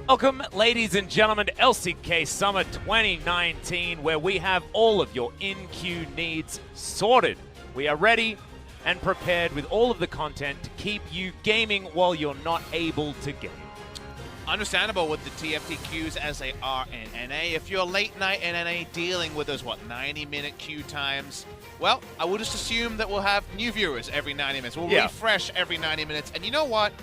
Welcome, ladies and gentlemen, to LCK Summer 2019, where we have all of your in-queue needs sorted. We are ready and prepared with all of the content to keep you gaming while you're not able to game. Understandable with the TFT queues as they are in NA. If you're late night in NA dealing with those, 90-minute queue times, well, I will just assume that we'll have new viewers every 90 minutes. We'll refresh every 90 minutes. And you know what?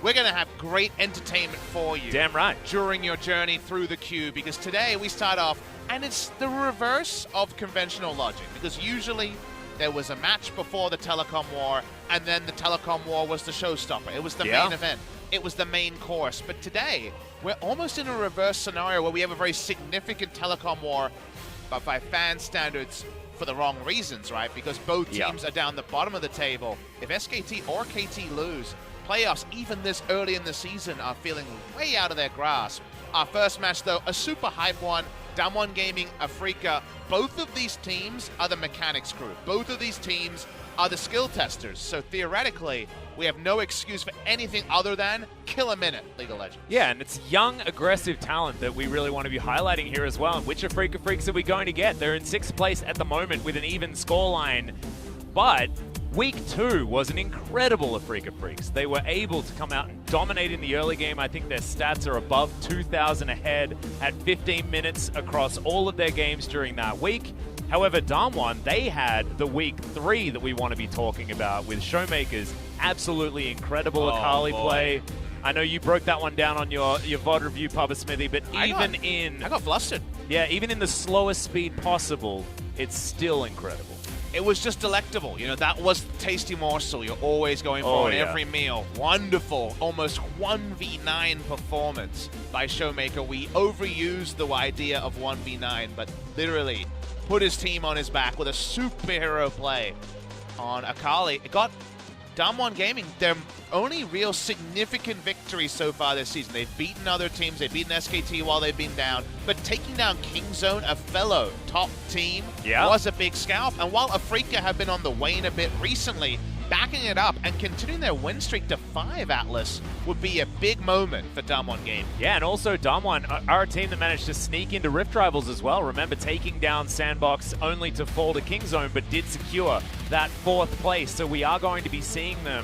We're going to have great entertainment for you. Damn right. During your journey through the queue, because today we start off, and it's the reverse of conventional logic, because usually there was a match before the Telecom War, and then the Telecom War was the showstopper. It was the main event. It was the main course. But today, we're almost in a reverse scenario where we have a very significant Telecom War, but by fan standards, for the wrong reasons, right? Because both teams are down the bottom of the table. If SKT or KT lose, playoffs, even this early in the season, are feeling way out of their grasp. Our first match, though, a super hype one. DAMWON Gaming, Afreeca. Both of these teams are the mechanics crew. Both of these teams are the skill testers. So theoretically, we have no excuse for anything other than kill a minute, League of Legends. Yeah, and it's young, aggressive talent that we really want to be highlighting here as well. Which Afreeca Freecs are we going to get? They're in 6th place at the moment with an even scoreline. But Week 2 was an incredible Afreeca Freecs. They were able to come out and dominate in the early game. I think their stats are above 2,000 ahead at 15 minutes across all of their games during that week. However, DAMWON, they had the Week 3 that we want to be talking about with ShowMaker's absolutely incredible Akali play. I know you broke that one down on your VOD review, Papa Smithy, but I got flustered. Yeah, even in the slowest speed possible, it's still incredible. It was just delectable. You know, that was the tasty morsel you're always going for in every meal. Wonderful, almost 1v9 performance by ShowMaker. We overused the idea of 1v9, but literally put his team on his back with a superhero play on Akali. It got DAMWON Gaming their only real significant victory so far this season. They've beaten other teams. They've beaten SKT while they've been down. But taking down Kingzone, a fellow top team, was a big scalp. And while Afreeca have been on the wane a bit recently, backing it up and continuing their win streak to 5, Atlas, would be a big moment for DAMWON Gaming. Yeah, and also DAMWON are a team that managed to sneak into Rift Rivals as well. Remember taking down Sandbox only to fall to Kingzone, but did secure that 4th place. So we are going to be seeing them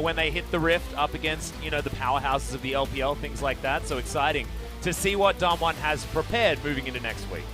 when they hit the Rift up against, you know, the powerhouses of the LPL, things like that. So exciting to see what DAMWON has prepared moving into next week.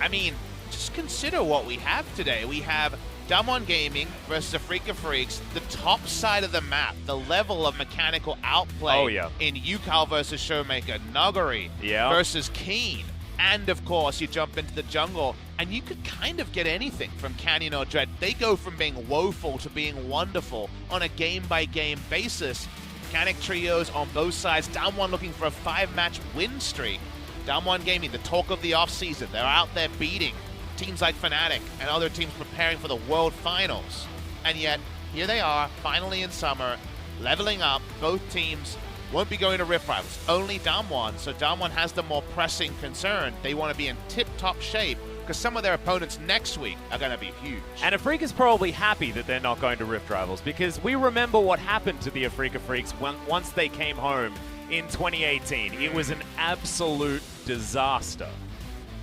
I mean, just consider what we have today. We have DAMWON Gaming versus Afreeca Freecs, the top side of the map, the level of mechanical outplay in Ucal versus ShowMaker, Nuguri versus Kiin. And of course, you jump into the jungle, and you could kind of get anything from Canyon or Dread. They go from being woeful to being wonderful on a game-by-game basis. Mechanic trios on both sides. DAMWON looking for a 5-match win streak. DAMWON Gaming, the talk of the offseason. They're out there beating teams like Fnatic and other teams preparing for the World Finals. And yet, here they are, finally in summer, leveling up. Both teams won't be going to Rift Rivals, only DAMWON. So DAMWON has the more pressing concern. They want to be in tip-top shape because some of their opponents next week are going to be huge. And Afreeca's probably happy that they're not going to Rift Rivals, because we remember what happened to the Afreeca Freecs once they came home in 2018. It was an absolute disaster.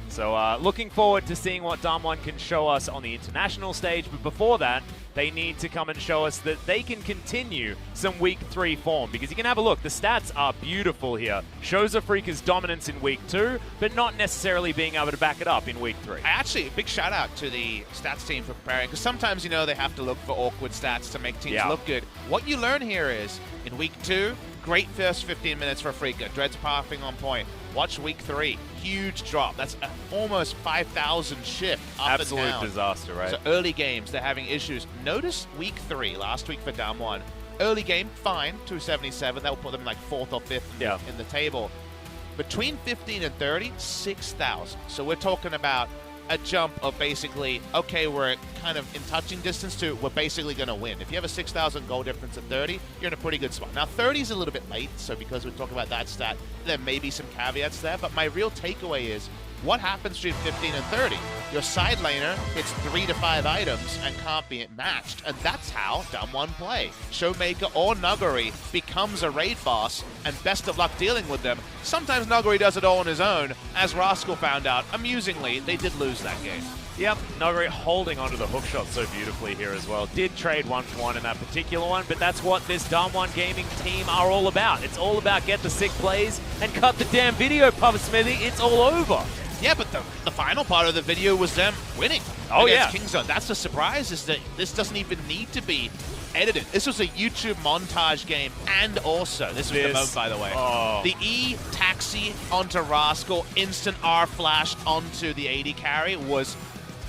So looking forward to seeing what DAMWON can show us on the international stage. But before that, they need to come and show us that they can continue some Week 3 form. Because you can have a look. The stats are beautiful here. Shows Afreeca's dominance in Week 2, but not necessarily being able to back it up in Week 3. Actually, a big shout out to the stats team for preparing. Because sometimes, you know, they have to look for awkward stats to make teams look good. What you learn here is, in Week 2, great first 15 minutes for Afreeca. Dread's pathing on point. Watch Week 3. Huge drop. That's almost 5,000 shift up and down. Absolute disaster, right? So early games, they're having issues. Notice Week 3, last week for DAMWON. Early game, fine, 277. That will put them in like 4th or 5th in the table. Between 15 and 30, 6,000. So we're talking about a jump of basically, okay, we're kind of in touching distance to, we're basically going to win. If you have a 6,000 goal difference at 30, you're in a pretty good spot. Now, 30 is a little bit late, so because we're talking about that stat, there may be some caveats there, but my real takeaway is what happens between 15 and 30? Your side laner hits 3 to 5 items and can't be matched, and that's how DAMWON play. ShowMaker or Nuguri becomes a raid boss, and best of luck dealing with them. Sometimes Nuguri does it all on his own. As Rascal found out, amusingly, they did lose that game. Yep, Nuguri holding onto the hookshot so beautifully here as well. Did trade 1-for-1 in that particular one, but that's what this DAMWON gaming team are all about. It's all about get the sick plays and cut the damn video, Papa Smithy. It's all over. Yeah, but the final part of the video was them winning against Kingzone. That's the surprise, is that this doesn't even need to be edited. This was a YouTube montage game, and also, this was the moment, by the way. The E taxi onto Rascal, instant R flash onto the AD carry was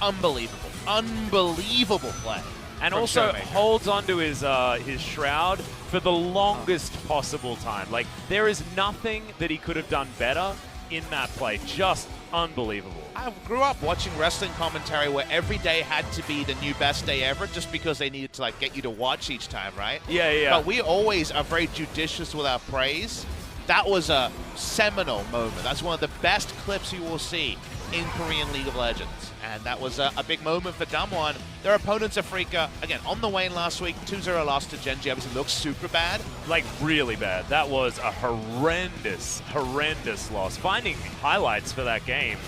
unbelievable. Unbelievable play. And also holds onto his shroud for the longest possible time. Like, there is nothing that he could have done better in that play. Just unbelievable. I grew up watching wrestling commentary where every day had to be the new best day ever just because they needed to, like, get you to watch each time, right? Yeah, yeah. But we always are very judicious with our praise. That was a seminal moment. That's one of the best clips you will see in Korean League of Legends. And that was a big moment for DAMWON. Their opponents, Afreeca, again, on the wane last week, 2-0 loss to Gen.G. Obviously looks super bad. Like, really bad. That was a horrendous, horrendous loss. Finding highlights for that game,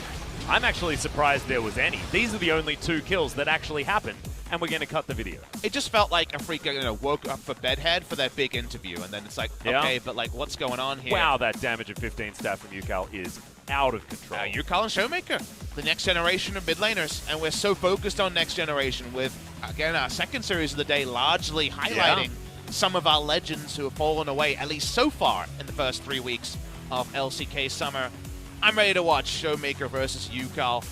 I'm actually surprised there was any. These are the only 2 kills that actually happened, and we're going to cut the video. It just felt like Afreeca, woke up for bedhead for their big interview, and then it's like, okay, but like, what's going on here? Wow, that damage of 15 stat from Ucal is out of control. Ucal and ShowMaker, the next generation of mid laners, and we're so focused on next generation with, again, our second series of the day largely highlighting some of our legends who have fallen away, at least so far in the first 3 weeks of LCK Summer. I'm ready to watch ShowMaker versus Ucal.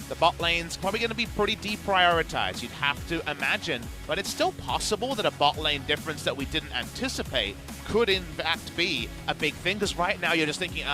The bot lane's probably going to be pretty deprioritized, you'd have to imagine, but it's still possible that a bot lane difference that we didn't anticipate could in fact be a big thing, because right now you're just thinking,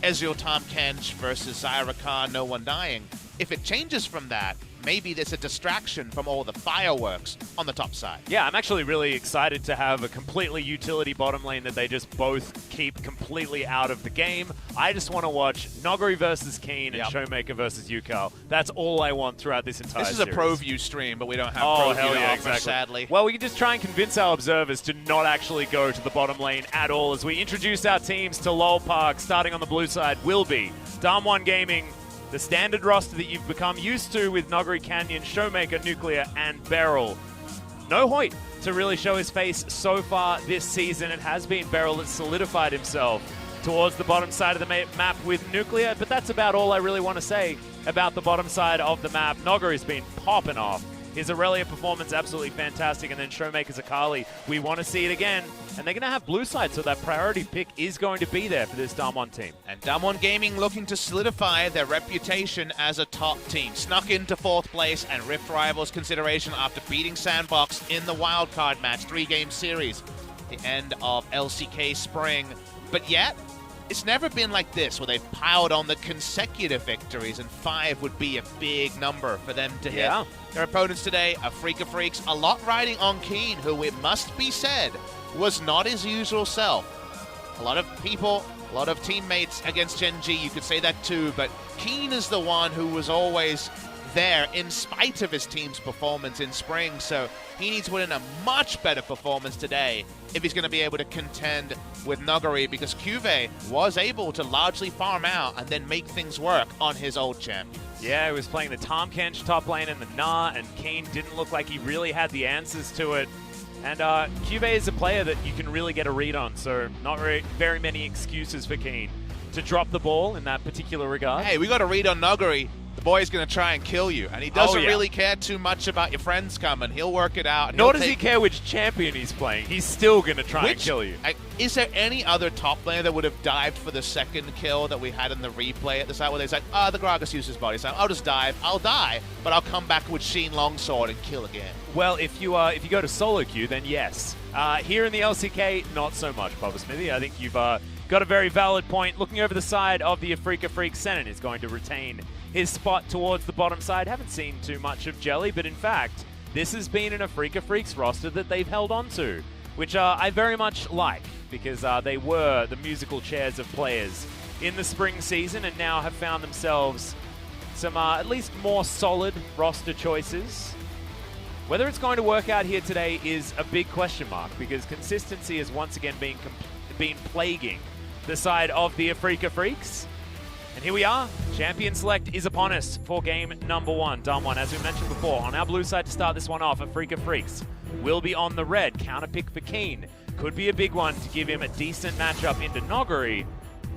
Ezreal Tahm Kench versus Zyra Khan, no one dying. If it changes from that, maybe there's a distraction from all the fireworks on the top side. Yeah, I'm actually really excited to have a completely utility bottom lane that they just both keep completely out of the game. I just want to watch Nuguri versus Kiin and ShowMaker versus Ucal. That's all I want throughout this entire series. This is a ProView stream, but we don't have ProView to offer, sadly. Well, we can just try and convince our observers to not actually go to the bottom lane at all as we introduce our teams to LoL Park. Starting on the blue side will be DAMWON Gaming, the standard roster that you've become used to with Nuguri, Canyon, ShowMaker, Nuclear, and BeryL. No Hoyt to really show his face so far this season. It has been BeryL that solidified himself towards the bottom side of the map with Nuclear, but that's about all I really want to say about the bottom side of the map. Nuguri's been popping off. His Aurelia performance absolutely fantastic, and then ShowMaker's Akali. We want to see it again, and they're going to have blue side, so that priority pick is going to be there for this DAMWON team. And DAMWON Gaming looking to solidify their reputation as a top team. Snuck into 4th place and Rift Rivals consideration after beating Sandbox in the wildcard match, 3-game series, the end of LCK Spring. But yet, it's never been like this, where they've piled on the consecutive victories, and 5 would be a big number for them to hit. Their opponents today, Afreeca Freecs, a lot riding on Kiin, who, it must be said, was not his usual self. A lot of people, a lot of teammates against Gen.G, you could say that too, but Kiin is the one who was always there in spite of his team's performance in spring, so he needs to put in a much better performance today if he's going to be able to contend with Nuguri, because Cuvée was able to largely farm out and then make things work on his old champions. Yeah, he was playing the Tahm Kench top lane in the Nah, and Kiin didn't look like he really had the answers to it. And Cuvée is a player that you can really get a read on, so not very many excuses for Kiin to drop the ball in that particular regard. Hey, we got a read on Nuguri. The boy's going to try and kill you, and he doesn't really care too much about your friends coming. He'll work it out. Nor does he care which champion he's playing. He's still going to try and kill you. Is there any other top laner that would have dived for the second kill that we had in the replay at the side, where they're like, the Gragas used his body, so I'll just dive, I'll die, but I'll come back with Sheen Longsword and kill again? Well, if you go to solo queue, then yes. Here in the LCK, not so much, Papa Smithy. I think you've got a very valid point. Looking over the side of the Afreeca Freecs, Senan is going to retain his spot towards the bottom side. Haven't seen too much of Jelly, but in fact, this has been an Afreeca Freecs roster that they've held on to, which I very much like, because they were the musical chairs of players in the spring season and now have found themselves some at least more solid roster choices. Whether it's going to work out here today is a big question mark, because consistency has once again been plaguing the side of the Afreeca Freecs. And here we are. Champion select is upon us for game number 1. DAMWON, as we mentioned before, on our blue side to start this one off, Afreeca Freecs will be on the red. Counter pick for Kiin. Could be a big one to give him a decent matchup into Nuguri.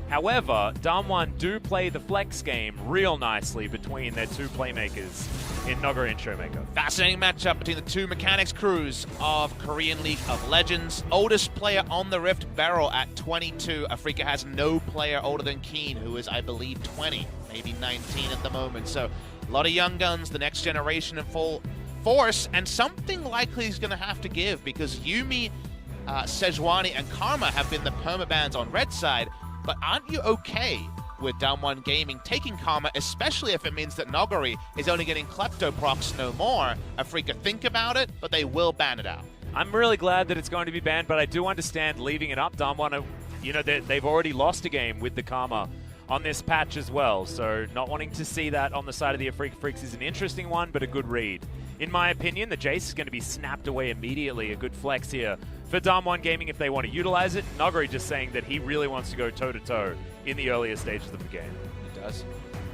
However, DAMWON do play the flex game real nicely between their two playmakers in Nuguri and ShowMaker. Fascinating matchup between the two mechanics crews of Korean League of Legends. Oldest player on the Rift, BeryL at 22. Afreeca has no player older than Kiin, who is, I believe, 20, maybe 19 at the moment. So a lot of young guns, the next generation in full force, and something likely is going to have to give, because Yuumi, Sejuani, and Karma have been the permabans on red side. But aren't you okay with DAMWON Gaming taking Karma, especially if it means that Nuguri is only getting Klepto procs no more? Afreeca think about it, but they will ban it out. I'm really glad that it's going to be banned, but I do understand leaving it up. DAMWON, you know, they've already lost a game with the Karma on this patch as well, so not wanting to see that on the side of the Afreeca Freecs is an interesting one, but a good read. In my opinion, the Jace is going to be snapped away immediately. A good flex here for DAMWON Gaming if they want to utilize it. Nuguri just saying that he really wants to go toe-to-toe in the earlier stages of the game. He does.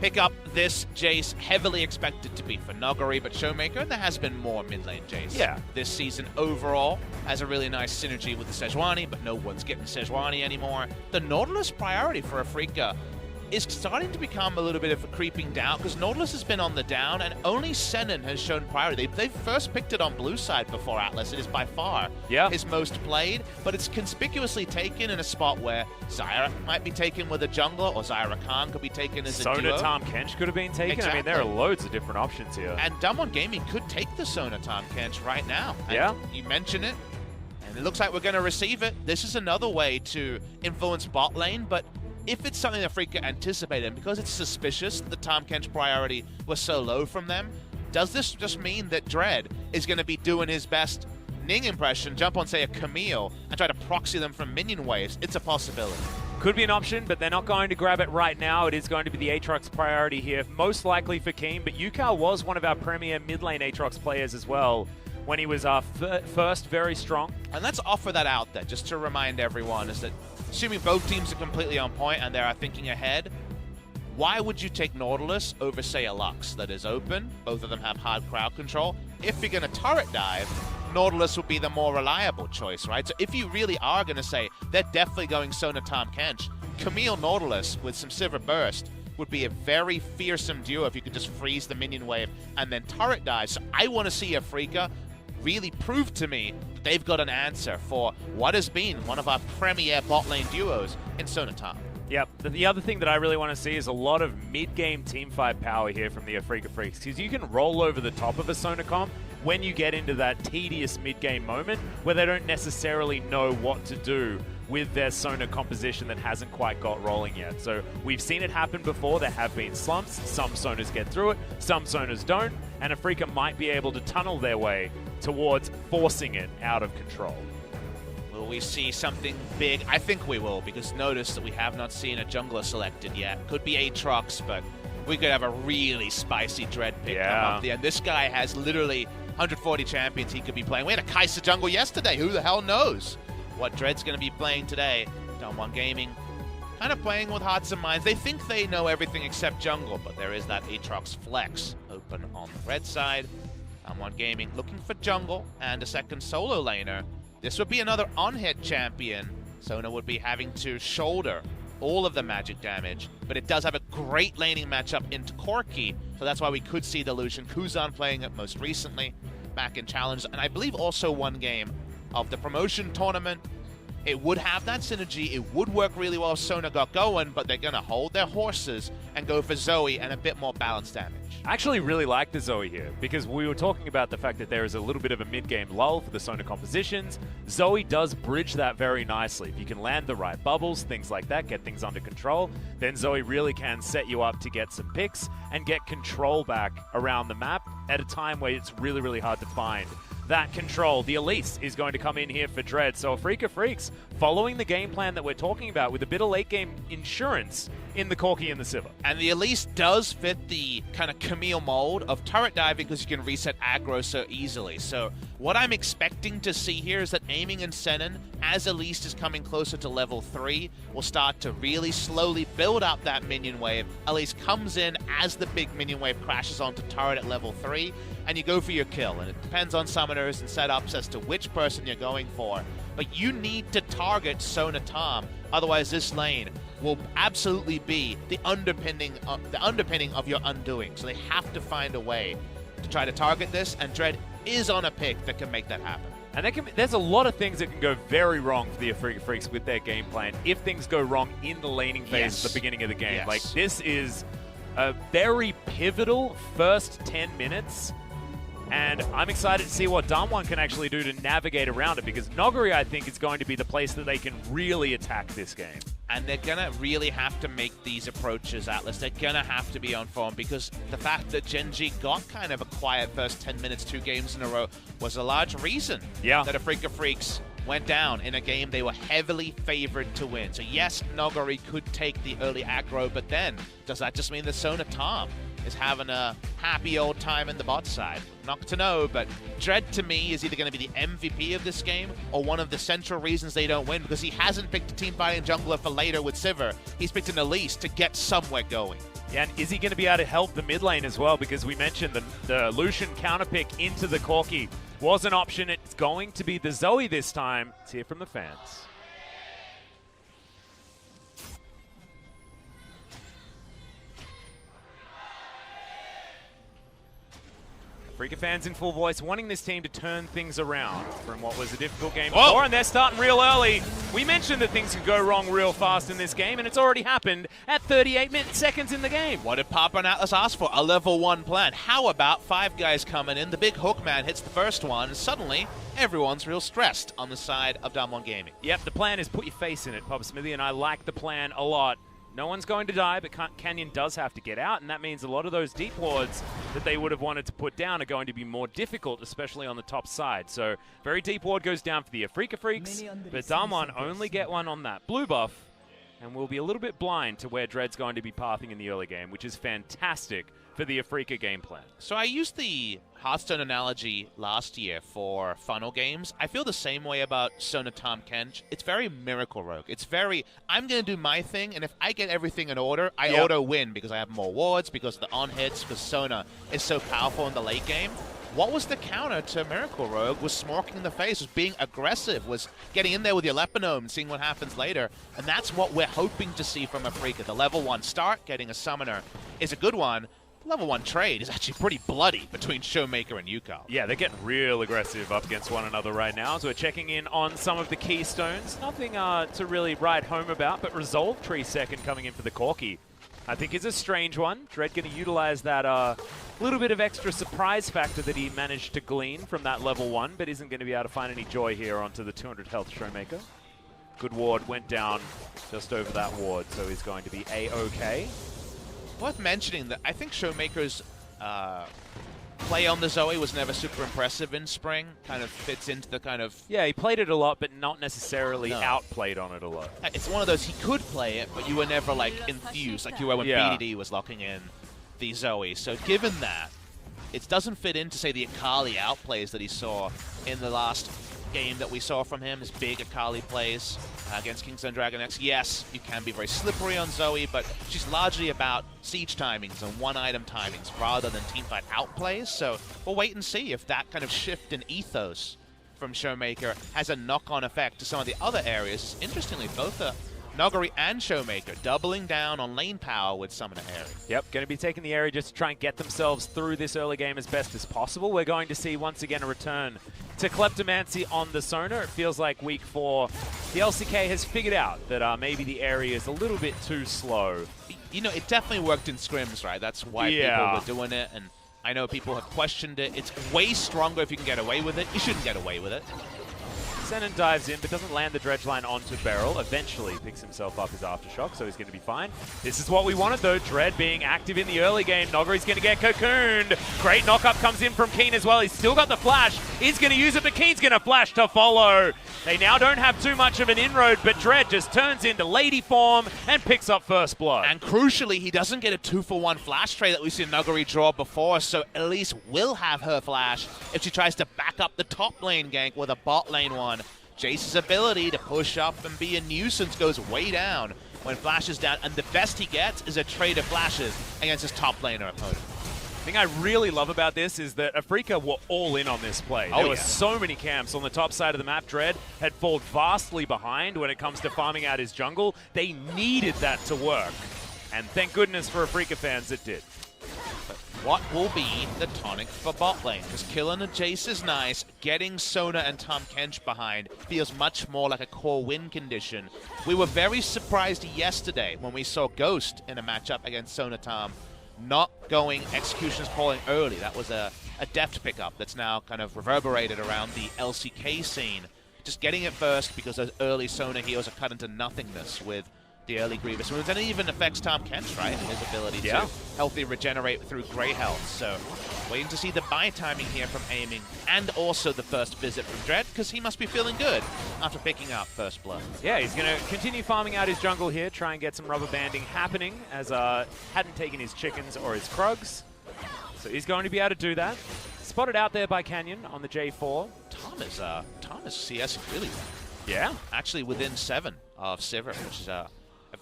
Pick up this Jace, heavily expected to be for Nuguri, but ShowMaker, there has been more mid-lane Jace this season overall. Has a really nice synergy with the Sejuani, but no one's getting Sejuani anymore. The Nautilus priority for Afreeca is starting to become a little bit of a creeping down, because Nautilus has been on the down and only Senan has shown priority. They first picked it on blue side before Atlas. It is by far his most played, but it's conspicuously taken in a spot where Zyra might be taken with a jungler, or Zyra Khan could be taken as a duo. Sonatam Kench could have been taken. Exactly. I mean, there are loads of different options here. And DAMWON Gaming could take the Sonatam Kench right now. And you mention it, and it looks like we're going to receive it. This is another way to influence bot lane, but if it's something that Afreeca anticipated, and because it's suspicious the Tahm Kench priority was so low from them, does this just mean that Dread is going to be doing his best Ning impression, jump on, say, a Camille, and try to proxy them from minion waves? It's a possibility. Could be an option, but they're not going to grab it right now. It is going to be the Aatrox priority here, most likely for Kiin, but Ucal was one of our premier mid-lane Aatrox players as well when he was first very strong. And let's offer that out there, just to remind everyone, is that assuming both teams are completely on point and they are thinking ahead, why would you take Nautilus over, say, a Lux that is open? Both of them have hard crowd control. If you're going to turret dive, Nautilus would be the more reliable choice, right? So if you really are going to say they're definitely going Sonatam Kench, Camille Nautilus with some Silver Burst would be a very fearsome duo if you could just freeze the minion wave and then turret dive. So I want to see Afreeca really prove to me that they've got an answer for what has been one of our premier bot lane duos in Sonatam. Yep. The other thing that I really want to see is a lot of mid-game teamfight power here from the Afreeca Freecs, because you can roll over the top of a Sonacom when you get into that tedious mid-game moment where they don't necessarily know what to do with their Sona composition that hasn't quite got rolling yet. So we've seen it happen before. There have been slumps. Some Sonas get through it, some Sonas don't, and Afreeca might be able to tunnel their way towards forcing it out of control. Will we see something big? I think we will, because notice that we have not seen a jungler selected yet. Could be Aatrox, but we could have a really spicy Dread pick come up there. And this guy has literally 140 champions he could be playing. We had a Kai'Sa jungle yesterday. Who the hell knows what Dread's going to be playing today? DAMWON Gaming kind of playing with hearts and minds. They think they know everything except jungle, but there is that Aatrox flex open on the red side. DAMWON Gaming looking for jungle and a second solo laner. This would be another on-hit champion. Sona would be having to shoulder all of the magic damage, but it does have a great laning matchup into Corki, so that's why we could see the Lucian Kuzan playing it most recently back in Challenge, and I believe also one game of the promotion tournament. It would have that synergy. It would work really well if Sona got going, but they're going to hold their horses and go for Zoe and a bit more balanced damage. I actually really like the Zoe here, because we were talking about the fact that there is a little bit of a mid-game lull for the Sona compositions. Zoe does bridge that very nicely. If you can land the right bubbles, things like that, get things under control, then Zoe really can set you up to get some picks and get control back around the map at a time where it's really, really hard to find that control. The Elise is going to come in here for Dread. So Afreeca Freecs, following the game plan that we're talking about with a bit of late game insurance in the Corki and the Sivir. And the Elise does fit the kind of Camille mold of turret diving because you can reset aggro so easily. So what I'm expecting to see here is that aiming in Senan, as Elise is coming closer to level 3, will start to really slowly build up that minion wave. Elise comes in as the big minion wave crashes onto turret at level 3, and you go for your kill. And it depends on summoners and setups as to which person you're going for. But you need to target Sona Tom, otherwise this lane will absolutely be the underpinning of your undoing. So they have to find a way to try to target this, and Dread is on a pick that can make that happen. And there's a lot of things that can go very wrong for the Afreeca Freecs with their game plan if things go wrong in the laning phase at the beginning of the game. Yes. Like, this is a very pivotal first 10 minutes. And I'm excited to see what DAMWON can actually do to navigate around it, because Nuguri, I think, is going to be the place that they can really attack this game. And they're going to really have to make these approaches, Atlas. They're going to have to be on form, because the fact that Gen G got kind of a quiet first 10 minutes, 2 games in a row, was a large reason that Afreeca Freecs went down in a game they were heavily favored to win. So yes, Nuguri could take the early aggro, but then does that just mean that Sona Tom is having a happy old time in the bot side? Not to know, but Dread to me is either going to be the MVP of this game or one of the central reasons they don't win, because he hasn't picked a team fighting jungler for later with Sivir. He's picked an Elise to get somewhere going. Yeah, and is he going to be able to help the mid lane as well? Because we mentioned the Lucian counterpick into the Corki was an option. It's going to be the Zoe this time. Let's hear from the fans. Afreeca fans in full voice wanting this team to turn things around from what was a difficult game before, and they're starting real early. We mentioned that things could go wrong real fast in this game, and it's already happened at 38 seconds in the game. What did Papa and Atlas ask for? A level 1 plan. How about 5 guys coming in? The big hook man hits the first one, and suddenly everyone's real stressed on the side of DAMWON Gaming. Yep, the plan is put your face in it, Papa Smithy, and I like the plan a lot. No one's going to die, but Canyon does have to get out, and that means a lot of those deep wards that they would have wanted to put down are going to be more difficult, especially on the top side. So, very deep ward goes down for the Afreeca Freecs, but DAMWON only get one on that blue buff, and will be a little bit blind to where Dread's going to be pathing in the early game, which is fantastic for the Afreeca game plan. So I used the Hearthstone analogy last year for funnel games. I feel the same way about Sona Tom Kench. It's very Miracle Rogue. It's very, I'm going to do my thing, and if I get everything in order, I auto-win because I have more wards, because the on-hits, because Sona is so powerful in the late game. What was the counter to Miracle Rogue? Was smorking in the face, was being aggressive, was getting in there with your Leponome and seeing what happens later. And that's what we're hoping to see from Afreeca. The level 1 start, getting a summoner, is a good one. The level 1 trade is actually pretty bloody between ShowMaker and Ucal. Yeah, they're getting real aggressive up against one another right now. So we're checking in on some of the keystones. Nothing to really write home about, but Resolve Tree second coming in for the Corki, I think, is a strange one. Dread going to utilize that little bit of extra surprise factor that he managed to glean from that level 1, but isn't going to be able to find any joy here onto the 200 health ShowMaker. Good ward, went down just over that ward, so he's going to be A-OK. Worth mentioning that I think ShowMaker's play on the Zoe was never super impressive in spring. Kind of fits into the kind of... Yeah, he played it a lot, but not necessarily outplayed on it a lot. It's one of those, he could play it, but you were never, like, enthused, like you were when BDD was locking in the Zoe. So given that, it doesn't fit into, say, the Akali outplays that he saw in the last game that we saw from him, his big Akali plays against Kingston Dragon X. Yes, you can be very slippery on Zoe, but she's largely about siege timings and one-item timings rather than teamfight outplays. So we'll wait and see if that kind of shift in ethos from ShowMaker has a knock-on effect to some of the other areas. Interestingly, both Nuguri and ShowMaker doubling down on lane power with Summoner Harry. Yep, going to be taking the area just to try and get themselves through this early game as best as possible. We're going to see once again a return to Kleptomancy on the Sona. It feels like week 4, the LCK has figured out that maybe the area is a little bit too slow. You know, it definitely worked in scrims, right? That's why people were doing it, and I know people have questioned it. It's way stronger if you can get away with it. You shouldn't get away with it. Senan dives in, but doesn't land the dredge line onto BeryL. Eventually picks himself up his aftershock, so he's going to be fine. This is what we wanted, though. Dread being active in the early game. Nuguri's going to get cocooned. Great knock-up comes in from Kiin as well. He's still got the flash. He's going to use it, but Kiin's going to flash to follow. They now don't have too much of an inroad, but Dread just turns into lady form and picks up first blood. And crucially, he doesn't get a 2-for-1 flash trade that we've seen Nuguri draw before, so Elise will have her flash if she tries to back up the top lane gank with a bot lane one. Jace's ability to push up and be a nuisance goes way down when flash is down, and the best he gets is a trade of flashes against his top laner opponent. The thing I really love about this is that Afreeca were all in on this play. There were so many camps on the top side of the map. Dread had fallen vastly behind when it comes to farming out his jungle. They needed that to work, and thank goodness for Afreeca fans it did. But what will be the tonic for bot lane? Because killing a Jace is nice. Getting Sona and Tahm Kench behind feels much more like a core win condition. We were very surprised yesterday when we saw Ghost in a matchup against Sona Tahm not going executions calling early. That was a deft pickup that's now kind of reverberated around the LCK scene. Just getting it first because those early Sona heals are cut into nothingness with the early Grievous wounds, and it even affects Tahm Kench, right? His ability to healthy regenerate through Grey Health. So waiting to see the buy timing here from aiming, and also the first visit from Dread, because he must be feeling good after picking up first blood. Yeah, he's going to continue farming out his jungle here, try and get some rubber banding happening, as hadn't taken his chickens or his Krugs. So he's going to be able to do that. Spotted out there by Canyon on the J4. Tom is CS really well. Yeah. Actually within 7 of Sivir, which is a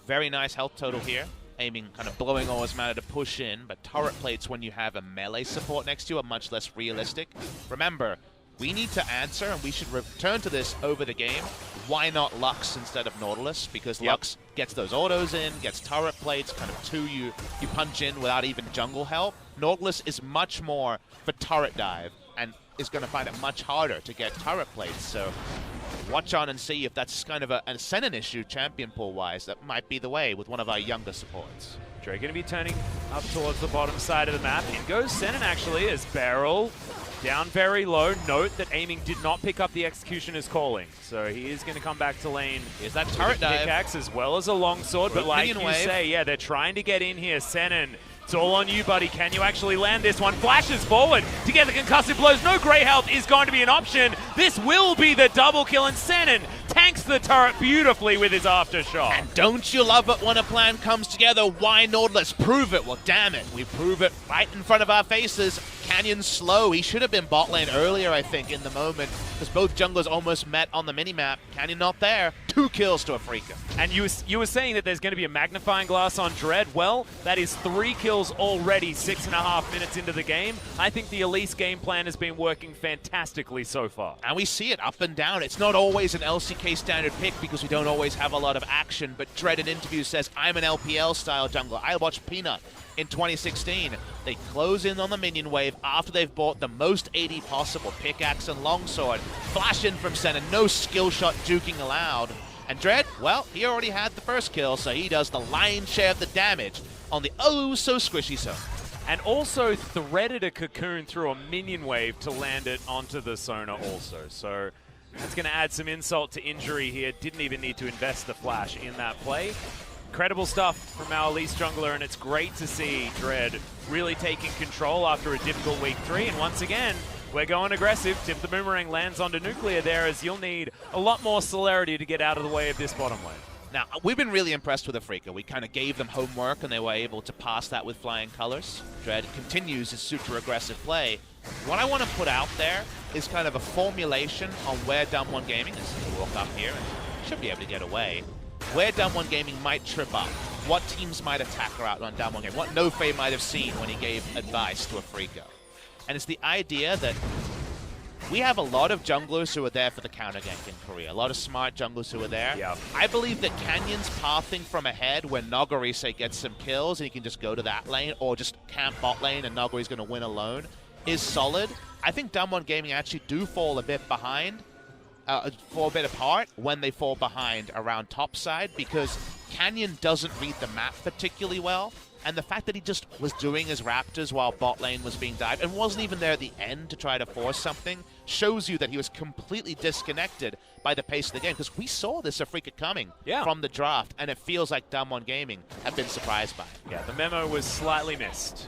very nice health total here. Aiming kind of blowing all his mana to push in, but turret plates when you have a melee support next to you are much less realistic. Remember, we need to answer, and we should return to this over the game. Why not Lux instead of Nautilus? Because Lux gets those autos in, gets turret plates, kind of you punch in without even jungle help. Nautilus is much more for turret dive, and is going to find it much harder to get turret plates, so watch on and see if that's kind of a Senan issue champion pool-wise. That might be the way with one of our younger supports. Dre going to be turning up towards the bottom side of the map. In goes Senan actually as BeryL down very low. Note that aiming did not pick up the executioner's calling. So he is going to come back to lane. Here's that turret dive. Pickaxe as well as a longsword. But like you say, yeah, they're trying to get in here. Senan, it's all on you, buddy. Can you actually land this one? Flashes forward to get the concussive blows. No Grey Health is going to be an option. This will be the double kill, and Senan tanks the turret beautifully with his aftershock. And don't you love it when a plan comes together? Why Nautilus? Prove it. Well, damn it. We prove it right in front of our faces. Canyon's slow. He should have been bot lane earlier, I think, in the moment, because both junglers almost met on the minimap. Canyon not there. 2 kills to Afreeca. And you were saying that there's going to be a magnifying glass on Dread. Well, that is 3 kills already, 6.5 minutes into the game. I think the Elise game plan has been working fantastically so far. And we see it up and down. It's not always an LCK standard pick because we don't always have a lot of action, but Dread in interviews says, I'm an LPL-style jungler. I watched Peanut in 2016. They close in on the minion wave after they've bought the most AD possible, pickaxe and longsword. Flash in from center, no skill shot juking allowed. And Dread, well, he already had the first kill, so he does the lion's share of the damage on the oh-so-squishy Sona. And also threaded a cocoon through a minion wave to land it onto the Sona also. So that's going to add some insult to injury here. Didn't even need to invest the flash in that play. Incredible stuff from our Elise jungler, and it's great to see Dread really taking control after a difficult week 3. And once again, we're going aggressive. Tip the boomerang lands onto Nuclear there, as you'll need a lot more celerity to get out of the way of this bottom lane. Now, we've been really impressed with Afreeca. We kind of gave them homework, and they were able to pass that with flying colors. Dread continues his super aggressive play. What I want to put out there is kind of a formulation on where DAMWON Gaming is. We'll walk up here and should be able to get away. Where DAMWON Gaming might trip up. What teams might attack her out on DAMWON Gaming. What NoFay might have seen when he gave advice to Afreeca. And it's the idea that we have a lot of junglers who are there for the counter gank in Korea. A lot of smart junglers who are there. Yeah. I believe that Canyon's pathing from ahead when Nuguri, say, gets some kills and he can just go to that lane or just camp bot lane and Nuguri's going to win alone is solid. I think DAMWON Gaming actually do fall a bit behind, fall a bit apart when they fall behind around topside because Canyon doesn't read the map particularly well. And the fact that he just was doing his Raptors while bot lane was being dived and wasn't even there at the end to try to force something shows you that he was completely disconnected by the pace of the game, because we saw this Afreeca coming from the draft, and it feels like DAMWON Gaming have been surprised by it. Yeah, the memo was slightly missed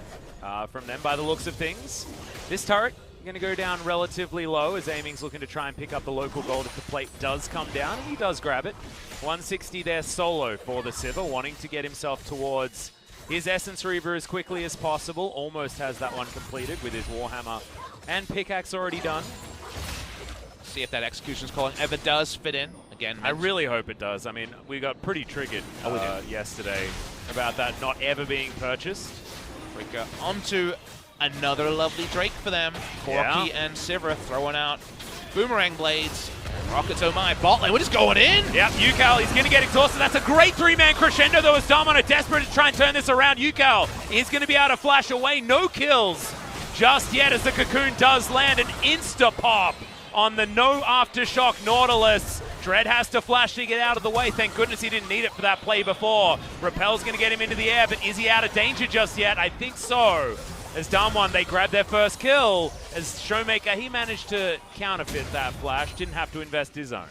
from them by the looks of things. This turret going to go down relatively low as Aiming's looking to try and pick up the local gold if the plate does come down, and he does grab it. 160 there solo for the Sivir, wanting to get himself towards his Essence Reaver as quickly as possible. Almost has that one completed with his Warhammer and pickaxe already done. See if that Execution's Calling ever does fit in. Again, I really hope it does. I mean, we got pretty triggered yesterday about that not ever being purchased. Afreeca onto another lovely Drake for them. Corki and Sivir throwing out Boomerang Blades. Rockets, oh my, bot lane, we're just going in! Yep, Ucal, he's going to get exhausted. That's a great three-man crescendo, though, as DAMWON are desperate to try and turn this around. Ucal is going to be able to flash away. No kills just yet as the Cocoon does land an insta-pop on the no Aftershock Nautilus. Dread has to flash to get out of the way. Thank goodness he didn't need it for that play before. Repel's going to get him into the air, but is he out of danger just yet? I think so. As DAMWON, they grab their first kill. As ShowMaker, he managed to counterfeit that flash, didn't have to invest his own.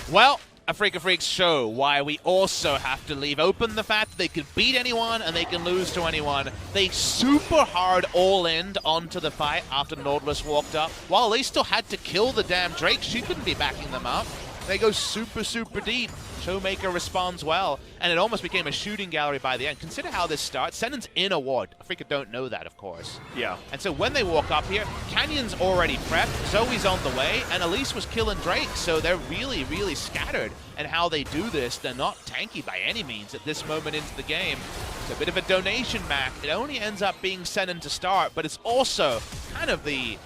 Well, Afreeca Freecs show why we also have to leave open the fact that they can beat anyone and they can lose to anyone. They super hard all-in onto the fight after Nautilus walked up. While they still had to kill the damn Drake, she couldn't be backing them up. They go super, super deep. ShowMaker responds well, and it almost became a shooting gallery by the end. Consider how this starts. Senan's in a ward. Afreeca don't know that, of course. Yeah. And so when they walk up here, Canyon's already prepped, Zoe's on the way, and Elise was killing Drake, so they're really, really scattered. And how they do this, they're not tanky by any means at this moment into the game. It's a bit of a donation back. It only ends up being Senan to start, but it's also kind of the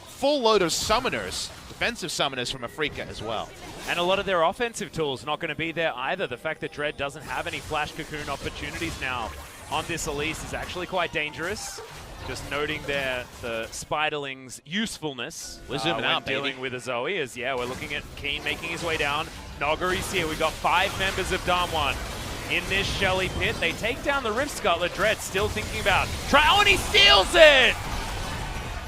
full load of summoners, defensive summoners from Afreeca as well. And a lot of their offensive tools not going to be there either. The fact that Dread doesn't have any Flash Cocoon opportunities now on this Elise is actually quite dangerous. Just noting there the Spiderling's usefulness we're zooming out, dealing with a Zoe. As we're looking at Kiin making his way down. Nuguri's here. We've got 5 members of DAMWON in this Shelly pit. They take down the Rift Scuttler. Dread still thinking about and he steals it!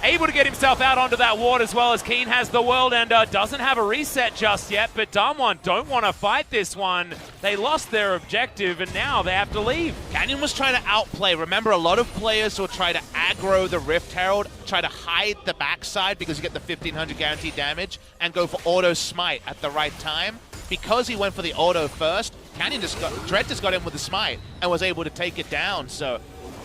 Able to get himself out onto that ward as well as Kiin has the World Ender. Doesn't have a reset just yet, but DAMWON don't want to fight this one. They lost their objective, and now they have to leave. Canyon was trying to outplay. Remember, a lot of players will try to aggro the Rift Herald, try to hide the backside because you get the 1500 guaranteed damage, and go for auto smite at the right time. Because he went for the auto first, Dread just got in with the smite and was able to take it down. So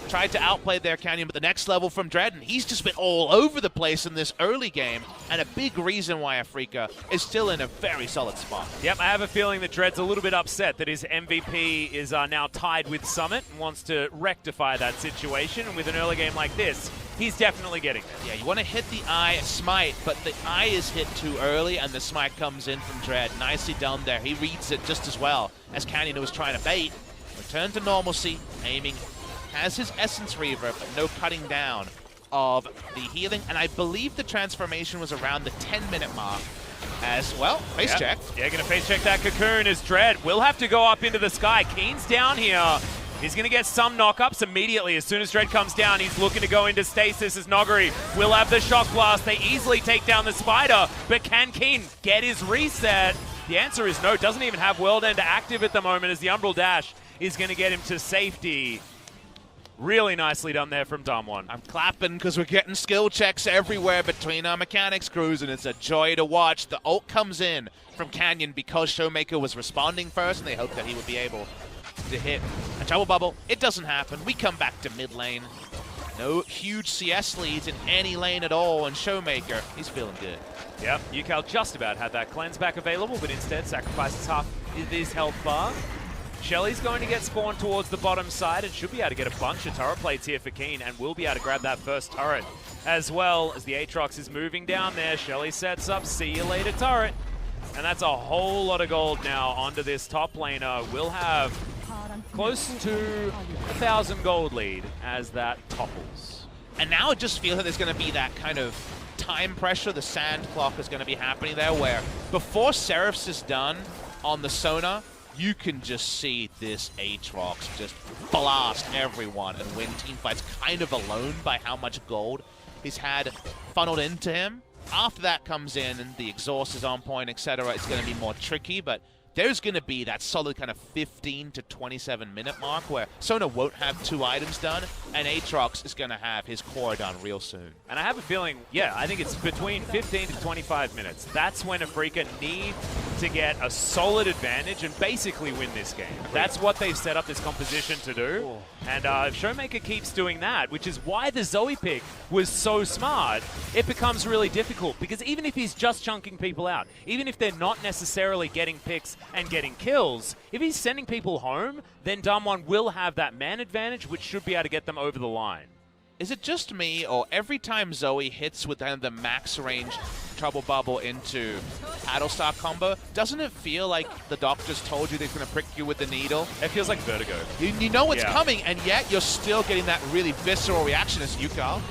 tried to outplay their Canyon, but the next level from Dread, and he's just been all over the place in this early game, and a big reason why Afreeca is still in a very solid spot. Yep, I have a feeling that Dread's a little bit upset that his MVP is now tied with Summit and wants to rectify that situation, and with an early game like this, he's definitely getting it. Yeah, you want to hit the eye smite, but the eye is hit too early, and the smite comes in from Dread. Nicely done there. He reads it just as well as Canyon was trying to bait. Return to normalcy, aiming. Has his Essence Reaver, but no cutting down of the healing. And I believe the transformation was around the 10-minute mark as well. Face check. Yeah, going to face check that Cocoon as Dread will have to go up into the sky. Kiin's down here. He's going to get some knock-ups immediately. As soon as Dread comes down, he's looking to go into stasis as Nuguri will have the Shock Blast. They easily take down the Spider, but can Kiin get his reset? The answer is no. Doesn't even have World Ender active at the moment as the Umbral Dash is going to get him to safety. Really nicely done there from DAMWON. I'm clapping because we're getting skill checks everywhere between our mechanics crews, and it's a joy to watch. The ult comes in from Canyon because ShowMaker was responding first, and they hoped that he would be able to hit a trouble bubble. It doesn't happen. We come back to mid lane. No huge CS leads in any lane at all, and ShowMaker, he's feeling good. Yep, Ucal just about had that cleanse back available, but instead sacrifices half his health bar. Shelly's going to get spawned towards the bottom side and should be able to get a bunch of turret plates here for Kiin, and will be able to grab that first turret as well as the Aatrox is moving down there. Shelly sets up, see you later turret. And that's a whole lot of gold now onto this top laner. We'll have close to 1,000 gold lead as that topples. And now it just feels like there's going to be that kind of time pressure. The sand clock is going to be happening there where before Seraph's is done on the Sona, you can just see this Aatrox just blast everyone and win teamfights kind of alone by how much gold he's had funneled into him. After that comes in and the exhaust is on point, etc., it's going to be more tricky, but there's going to be that solid kind of 15 to 27 minute mark where Sona won't have 2 items done, and Aatrox is going to have his core done real soon. And I have a feeling, yeah, I think it's between 15 to 25 minutes. That's when Afreeca need to get a solid advantage and basically win this game. That's what they've set up this composition to do. And if ShowMaker keeps doing that, which is why the Zoe pick was so smart, it becomes really difficult. Because even if he's just chunking people out, even if they're not necessarily getting picks and getting kills, if he's sending people home, then DAMWON will have that man advantage, which should be able to get them over the line. Is it just me, or every time Zoe hits with kind of the max range Trouble Bubble into Battlestar combo, doesn't it feel like the doctors told you they're going to prick you with the needle? It feels like Vertigo. You know what's coming, and yet you're still getting that really visceral reaction as Ucal.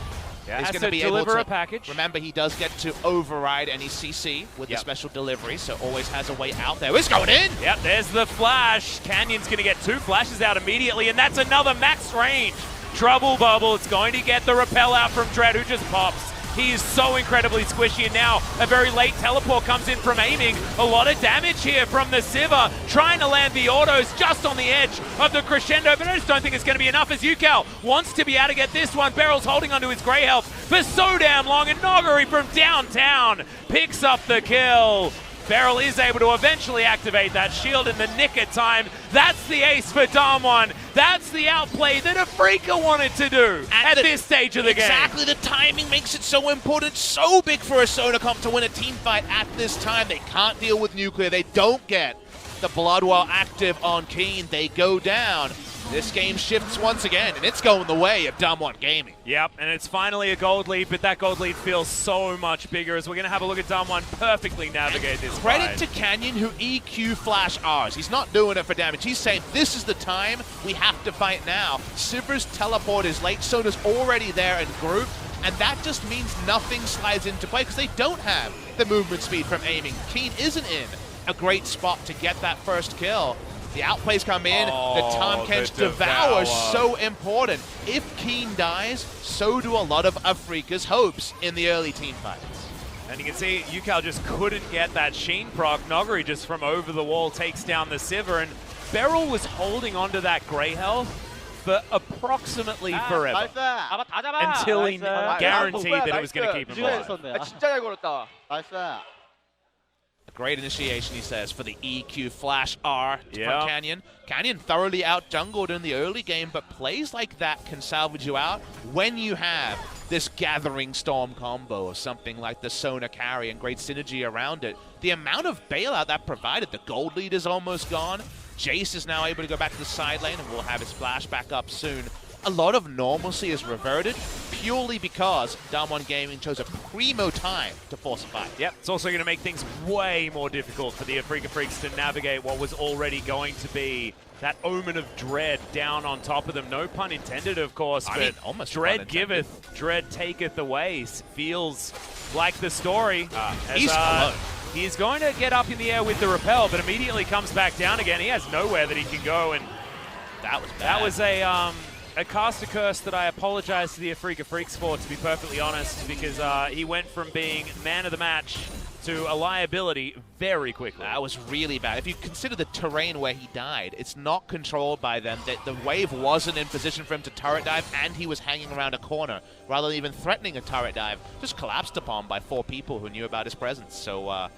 Yeah, he's going to be able to a package. Remember, he does get to override any CC with the special delivery, so always has a way out there. It's going in! Yep, there's the flash. Canyon's going to get 2 flashes out immediately, and that's another max range Trouble Bubble. It's going to get the repel out from Dread, who just pops. He is so incredibly squishy, and now a very late teleport comes in from aiming. A lot of damage here from the Sivir, trying to land the autos just on the edge of the crescendo, but I just don't think it's going to be enough as Ucal wants to be able to get this one. BeryL's holding onto his Grey health for so damn long, and Nuguri from downtown picks up the kill. BeryL is able to eventually activate that shield in the nick of time. That's the ace for DAMWON. That's the outplay that Afreeca wanted to do at this stage of the game. Exactly, the timing makes it so important, so big for a Sona comp to win a team fight at this time. They can't deal with nuclear. They don't get the Bloodwell active on Kiin. They go down. This game shifts once again, and it's going the way of DAMWON Gaming. Yep, and it's finally a gold lead, but that gold lead feels so much bigger as we're going to have a look at DAMWON perfectly navigate this Credit fight. to Canyon, who EQ flash Rs. He's not doing it for damage. He's saying, this is the time, we have to fight now. Sivir's teleport is late, Sona's already there in group, and that just means nothing slides into play because they don't have the movement speed from aiming. Kiin isn't in a great spot to get that first kill. The outplays come in, the Tahm Kench devour, so important. If Kiin dies, so do a lot of Afreeca's hopes in the early team fights. And you can see Ucal just couldn't get that Sheen proc. Nuguri just from over the wall takes down the Sivir, and BeryL was holding onto that Grey health for approximately forever. Until he guaranteed that it was going to keep him alive. Great initiation, he says, for the EQ flash R from Canyon. Canyon thoroughly out-jungled in the early game, but plays like that can salvage you out when you have this Gathering Storm combo or something like the Sona carry and great synergy around it. The amount of bailout that provided, the gold lead is almost gone. Jace is now able to go back to the side lane and will have his flash back up soon. A lot of normalcy is reverted purely because DAMWON Gaming chose a primo time to force a fight. Yep, it's also going to make things way more difficult for the Afreeca Freecs to navigate what was already going to be that omen of dread down on top of them. No pun intended, of course, but almost dread giveth, dread taketh away. Feels like the story. He's going to get up in the air with the repel, but immediately comes back down again. He has nowhere that he can go, and that was bad. That was a caster curse that I apologize to the Afreeca Freecs for, to be perfectly honest, because he went from being man of the match to a liability very quickly. That was really bad. If you consider the terrain where he died, it's not controlled by them. The wave wasn't in position for him to turret dive, and he was hanging around a corner rather than even threatening a turret dive. Just collapsed upon by 4 people who knew about his presence. So,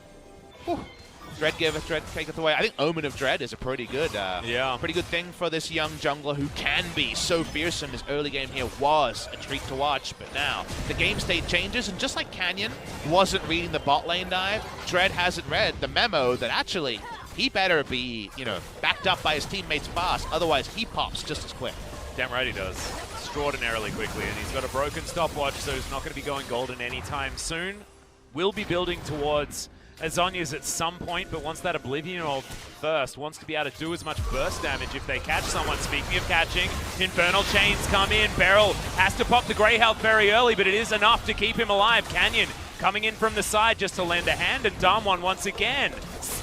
Dread giveth, Dread taketh away. I think Omen of Dread is a pretty good thing for this young jungler who can be so fearsome. His early game here was a treat to watch, but now the game state changes, and just like Canyon wasn't reading the bot lane dive, Dread hasn't read the memo that actually he better be, backed up by his teammates fast, otherwise he pops just as quick. Damn right he does. Extraordinarily quickly, and he's got a broken stopwatch, so he's not going to be going golden anytime soon. Will be building towards Azonia's at some point, but wants that Oblivion Orb first. Wants to be able to do as much burst damage if they catch someone. Speaking of catching, Infernal Chains come in. BeryL has to pop the Grey health very early, but it is enough to keep him alive. Canyon coming in from the side just to lend a hand, and DAMWON once again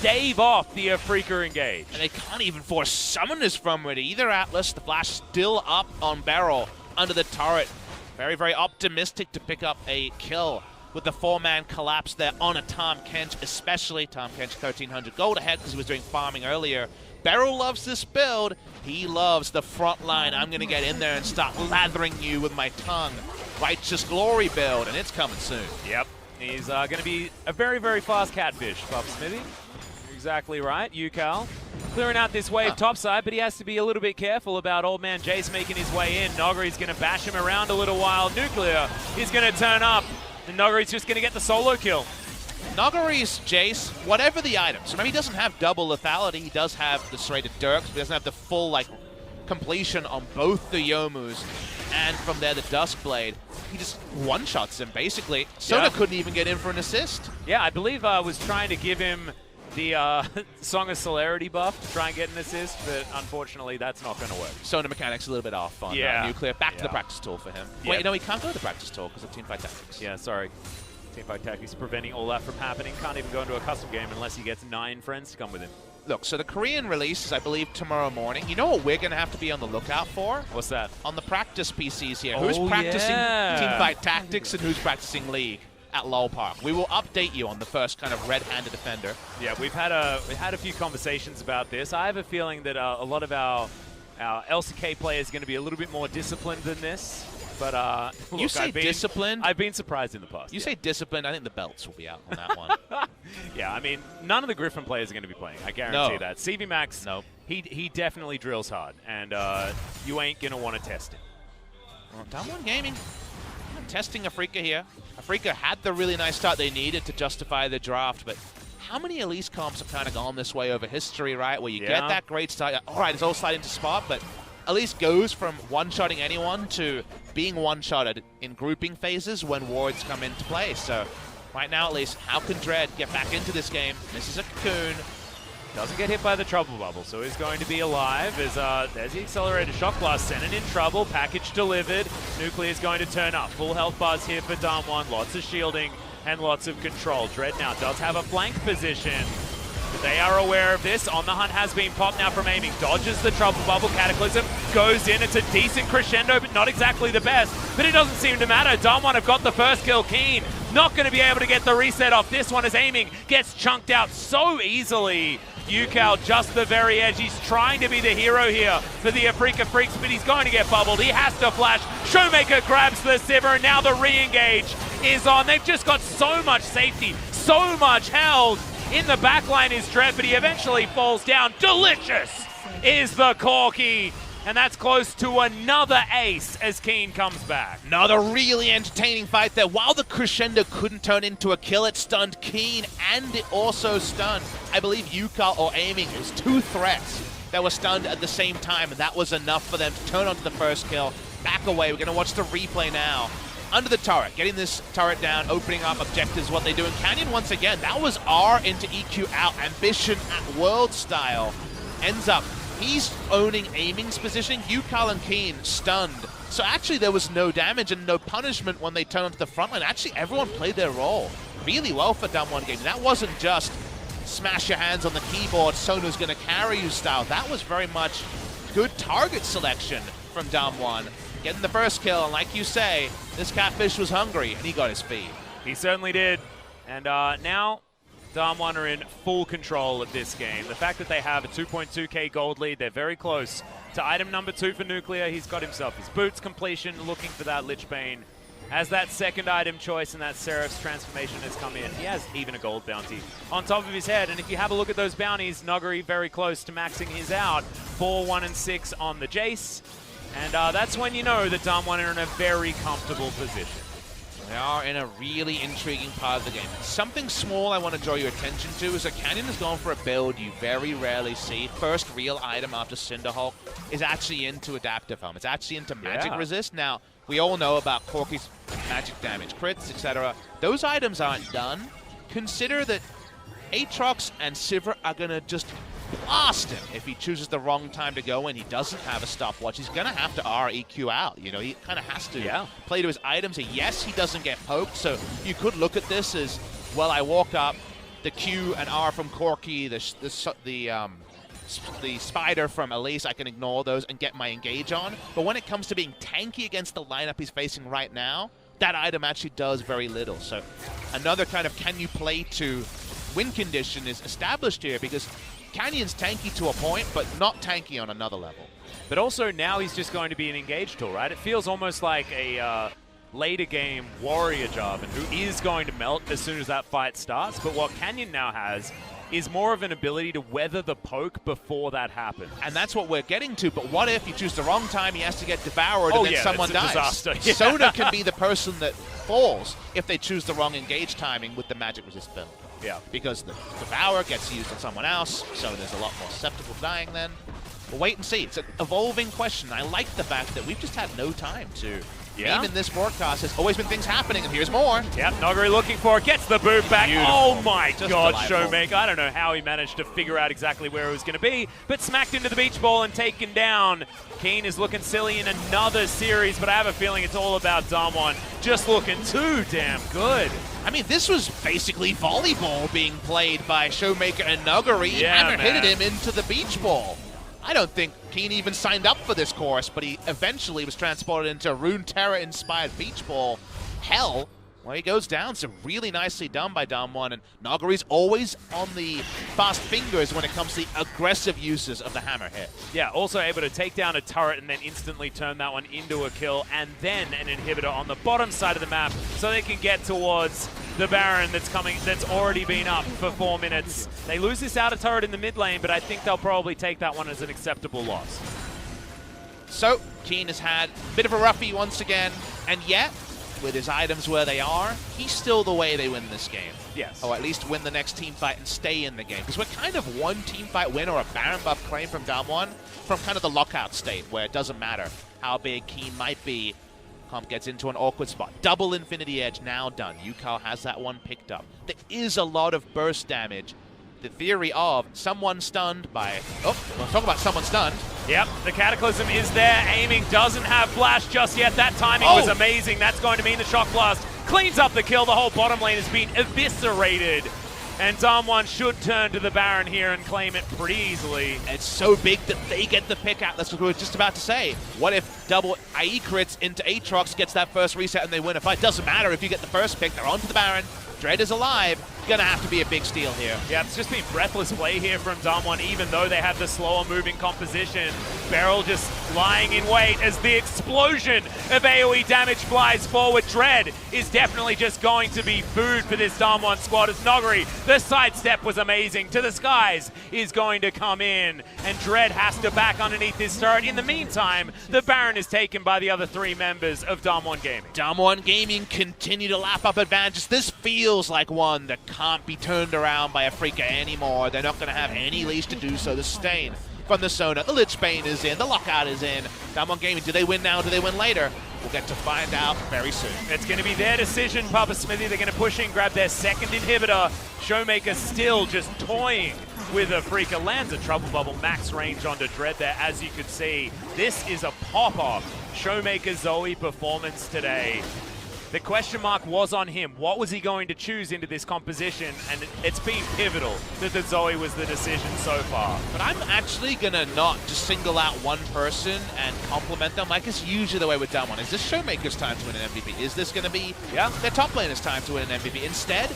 stave off the Afreeca engage. And they can't even force summoners from it either, Atlas. The flash still up on BeryL under the turret. Very, very optimistic to pick up a kill with the 4-man collapse there on a Tahm Kench, especially. Tahm Kench 1,300 gold ahead because he was doing farming earlier. BeryL loves this build. He loves the front line. I'm going to get in there and start lathering you with my tongue. Righteous Glory build, and it's coming soon. Yep. He's going to be a very, very fast catfish, Bob Smithy. You're exactly right. Ucal clearing out this wave topside, but he has to be a little bit careful about old man Jace making his way in. Nuguri's going to bash him around a little while. Nuclear is going to turn up, and Nuguri's just going to get the solo kill. Nuguri's Jace, whatever the items. Remember, he doesn't have double lethality. He does have the serrated Dirks, but he doesn't have the full, like, completion on both the Yomus. And from there, the Duskblade. He just one-shots him, basically. Sona couldn't even get in for an assist. Yeah, I believe I was trying to give him the Song of Celerity buff to try and get an assist, but unfortunately, that's not going to work. Sona mechanics a little bit off on Nuclear. Back to the practice tool for him. Wait, no, he can't go to the practice tool because of teamfight tactics. Yeah, sorry. Teamfight tactics preventing all that from happening. Can't even go into a custom game unless he gets 9 friends to come with him. Look, so the Korean release is, I believe, tomorrow morning. You know what we're going to have to be on the lookout for? What's that? On the practice PCs here. Who's practicing teamfight tactics and who's practicing League at LOL Park? We will update you on the first kind of red-handed defender. Yeah, we've had a few conversations about this. I have a feeling that a lot of our LCK players are going to be a little bit more disciplined than this. But look, you say disciplined? I've been surprised in the past. You say disciplined, I think the belts will be out on that one. Yeah, I mean, none of the Griffin players are going to be playing. I guarantee that. CV Max, he definitely drills hard, and you ain't going to want to test it. Well, DWG Gaming testing Afreeca here. Afreeca had the really nice start they needed to justify the draft, but how many Elise comps have kind of gone this way over history, right? Where you get that great start, all right, it's all sliding to spot, but Elise goes from one-shotting anyone to being one-shotted in grouping phases when wards come into play. So right now, at least, how can Dread get back into this game? This is a Cocoon. Doesn't get hit by the trouble bubble, so he's going to be alive. There's the accelerated shock blast. Senan in trouble. Package delivered. Nuclear is going to turn up. Full health bars here for DAMWON. Lots of shielding and lots of control. Dread now does have a flank position. They are aware of this. On the hunt has been popped now from aiming. Dodges the trouble bubble. Cataclysm goes in. It's a decent crescendo, but not exactly the best. But it doesn't seem to matter. DWG have got the first kill. Kiin not going to be able to get the reset off this one as aiming gets chunked out so easily. Ucal just the very edge. He's trying to be the hero here for the Afreeca Freecs, but he's going to get bubbled. He has to flash. ShowMaker grabs the Sivir, and now the re-engage is on. They've just got so much safety, so much held. In the backline is Dread, but he eventually falls down. Delicious is the Corki. And that's close to another ace as Kiin comes back. Another really entertaining fight there. While the crescendo couldn't turn into a kill, it stunned Kiin, and it also stunned, I believe, Ucal or aiming. It was 2 threats that were stunned at the same time, and that was enough for them to turn onto the first kill. Back away. We're going to watch the replay now. Under the turret, getting this turret down, opening up objectives, what they do. And Canyon, once again, that was R into EQ out. Ambition at world style. Ends up, he's owning aiming's positioning. Ucal and Kiin stunned. So actually there was no damage and no punishment when they turned onto the front line. Actually, everyone played their role really well for DWG Gaming. That wasn't just smash your hands on the keyboard, Sona's going to carry you style. That was very much good target selection from DWG. Getting the first kill, and like you say, this catfish was hungry, and he got his feed. He certainly did. And now, DAMWON are in full control of this game. The fact that they have a 2.2k gold lead, they're very close to item number 2 for Nuclear. He's got himself his boots completion, looking for that Lichbane as that second item choice, and that Seraph's transformation has come in. He has even a gold bounty on top of his head. And if you have a look at those bounties, Nuguri very close to maxing his out. 4, 1, and 6 on the Jace. And that's when you know that DWG are in a very comfortable position. They are in a really intriguing part of the game. Something small I want to draw your attention to is that Canyon has gone for a build you very rarely see. First real item after Cinderhulk is actually into Adaptive Helm. It's actually into Magic Resist. Now, we all know about Corki's magic damage, crits, etc. Those items aren't done. Consider that Aatrox and Sivir are going to just blast him if he chooses the wrong time to go and he doesn't have a stopwatch. He's going to have to REQ out. You know, he kind of has to play to his items. Yes, he doesn't get poked, so you could look at this as, well, I walk up, the Q and R from Corki, the Spider from Elise, I can ignore those and get my engage on. But when it comes to being tanky against the lineup he's facing right now, that item actually does very little. So another kind of can you play to win condition is established here, because Canyon's tanky to a point, but not tanky on another level. But also now he's just going to be an engage tool, right? It feels almost like a later game warrior Jarvan who is going to melt as soon as that fight starts. But what Canyon now has is more of an ability to weather the poke before that happens. And that's what we're getting to. But what if you choose the wrong time, he has to get devoured, and then someone dies? Disaster. Yeah. Sona can be the person that falls if they choose the wrong engage timing with the magic resist build. Yeah. Because the devour gets used on someone else, Sona's a lot more susceptible to dying then. We'll wait and see. It's an evolving question. I like the fact that we've just had no time to game in this broadcast. There's always been things happening, and here's more. Yep, Nuguri looking for it, gets the boot back. Beautiful. Oh my Just god, delightful. ShowMaker. I don't know how he managed to figure out exactly where it was going to be, but smacked into the beach ball and taken down. Kiin is looking silly in another series, but I have a feeling it's all about DAMWON just looking too damn good. I mean, this was basically volleyball being played by ShowMaker and Nuguri. Hammer hit him into the beach ball. I don't think Kiin even signed up for this course, but he eventually was transported into Runeterra-inspired beach ball hell, where he goes down. So really nicely done by DAMWON, and Nuguri's always on the fast fingers when it comes to the aggressive uses of the hammer hit. Yeah, also able to take down a turret and then instantly turn that one into a kill, and then an inhibitor on the bottom side of the map so they can get towards the Baron that's already been up for 4 minutes. They lose this outer turret in the mid lane, but I think they'll probably take that one as an acceptable loss. So, Kiin has had a bit of a roughie once again, and yet, with his items where they are, he's still the way they win this game. Yes. Or at least win the next team fight and stay in the game. Because we're kind of one team fight win or a Baron buff claim from DAMWON from kind of the lockout state, where it doesn't matter how big Kiin might be. Comp gets into an awkward spot. Double Infinity Edge now done. Ucal has that one picked up. There is a lot of burst damage. The theory of someone stunned by... Oh, we'll talk about someone stunned. Yep, the Cataclysm is there. Aiming doesn't have flash just yet. That timing was amazing. That's going to mean the Shock Blast cleans up the kill. The whole bottom lane has been eviscerated. And DAMWON should turn to the Baron here and claim it pretty easily. It's so big that they get the pick out. That's what we were just about to say. What if double IE crits into Aatrox, gets that first reset, and they win a fight? Doesn't matter if you get the first pick. They're onto the Baron. Dread is alive. Gonna have to be a big steal here. Yeah, it's just been breathless play here from DAMWON, even though they have the slower moving composition. BeryL just lying in wait as the explosion of AoE damage flies forward. Dread is definitely just going to be food for this DAMWON squad as Nuguri, the sidestep was amazing. To the skies is going to come in, and Dread has to back underneath this turret. In the meantime, the Baron is taken by the other 3 members of DAMWON Gaming. DAMWON Gaming continue to lap up advantages. This feels like one that can't be turned around by Afreeca anymore. They're not going to have any leash to do so. The Stain from the Sona, the Lich Bane is in, the Lockout is in. DAMWON Gaming, do they win now, do they win later? We'll get to find out very soon. It's going to be their decision, Papa Smithy. They're going to push in, grab their second inhibitor. ShowMaker still just toying with Afreeca. Lands a Trouble Bubble, max range onto Dread there, as you could see. This is a pop-off ShowMaker Zoe performance today. The question mark was on him. What was he going to choose into this composition? And it's been pivotal that the Zoe was the decision so far. But I'm actually going to not just single out one person and compliment them like it's usually the way with DAMWON. Is this ShowMaker's time to win an MVP? Is this going to be their top laner's time to win an MVP? Instead,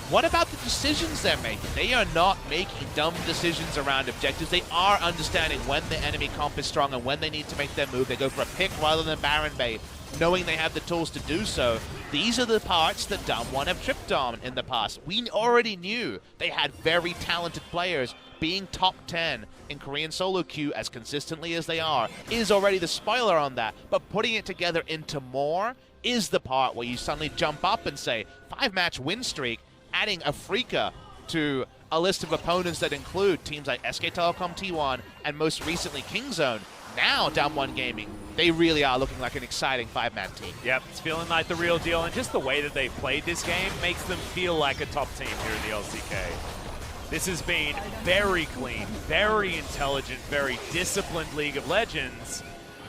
what about the decisions they're making? They are not making dumb decisions around objectives. They are understanding when the enemy comp is strong and when they need to make their move. They go for a pick rather than Baron bait, knowing they have the tools to do so. These are the parts that DAMWON have tripped on in the past. We already knew they had very talented players. Being top 10 in Korean solo queue as consistently as they are is already the spoiler on that. But putting it together into more is the part where you suddenly jump up and say, 5-match win streak, adding Afreeca to a list of opponents that include teams like SK Telecom T1 and most recently Kingzone. Now DAMWON Gaming, they really are looking like an exciting 5-man team. Yep, it's feeling like the real deal, and just the way that they've played this game makes them feel like a top team here in the LCK. This has been very clean, very intelligent, very disciplined League of Legends,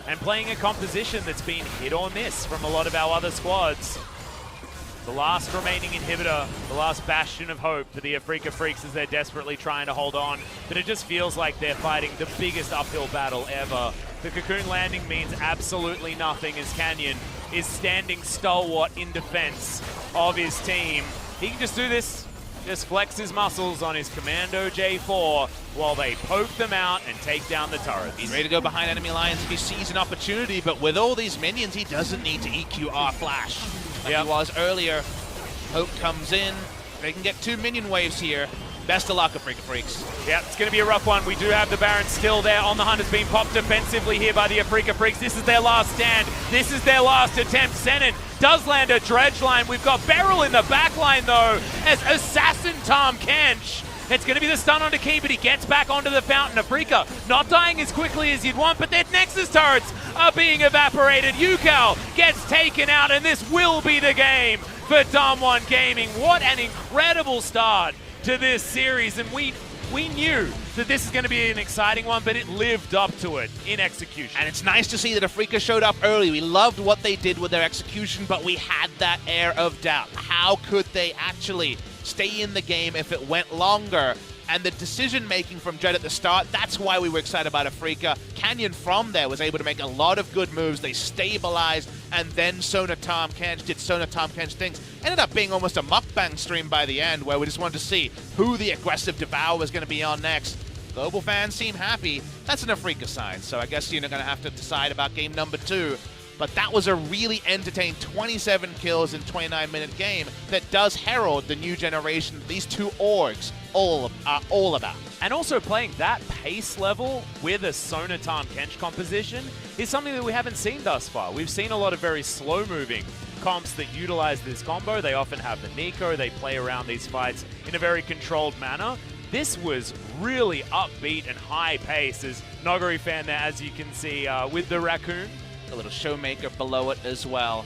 and playing a composition that's been hit or miss from a lot of our other squads. The last remaining inhibitor, the last bastion of hope for the Afreeca Freecs as they're desperately trying to hold on. But it just feels like they're fighting the biggest uphill battle ever. The cocoon landing means absolutely nothing as Canyon is standing stalwart in defense of his team. He can just do this, just flex his muscles on his Commando J4 while they poke them out and take down the turrets. He's ready to go behind enemy lines if he sees an opportunity, but with all these minions, he doesn't need to EQ our flash like he was earlier. Hope comes in. They can get 2 minion waves here. Best of luck, Afreeca Freecs. Yeah, it's going to be a rough one. We do have the Baron still there on the hunt. Has been popped defensively here by the Afreeca Freecs. This is their last stand. This is their last attempt. Senan does land a dredge line. We've got BeryL in the back line, though, as Assassin Tahm Kench. It's going to be the stun onto Kiin, but he gets back onto the fountain. Afreeca not dying as quickly as you'd want, but their Nexus turrets are being evaporated. Ucal gets taken out, and this will be the game for DAMWON Gaming. What an incredible start to this series, and we knew that this is going to be an exciting one, but it lived up to it in execution. And it's nice to see that Afreeca showed up early. We loved what they did with their execution, but we had that air of doubt. How could they actually stay in the game if it went longer? And the decision-making from Jett at the start, that's why we were excited about Afreeca. Canyon from there was able to make a lot of good moves. They stabilized, and then Sona Tahm Kench did Sona Tahm Kench things. Ended up being almost a mukbang stream by the end, where we just wanted to see who the aggressive Devour was going to be on next. Global fans seem happy. That's an Afreeca sign, so I guess you're going to have to decide about game number 2. But that was a really entertaining 27 kills in 29-minute game that does herald the new generation these two orgs are all about. And also playing that pace level with a Sona Tahm Kench composition is something that we haven't seen thus far. We've seen a lot of very slow-moving comps that utilize this combo. They often have the Nico. They play around these fights in a very controlled manner. This was really upbeat and high pace as Nuguri fan there, as you can see, with the raccoon. A little ShowMaker below it as well.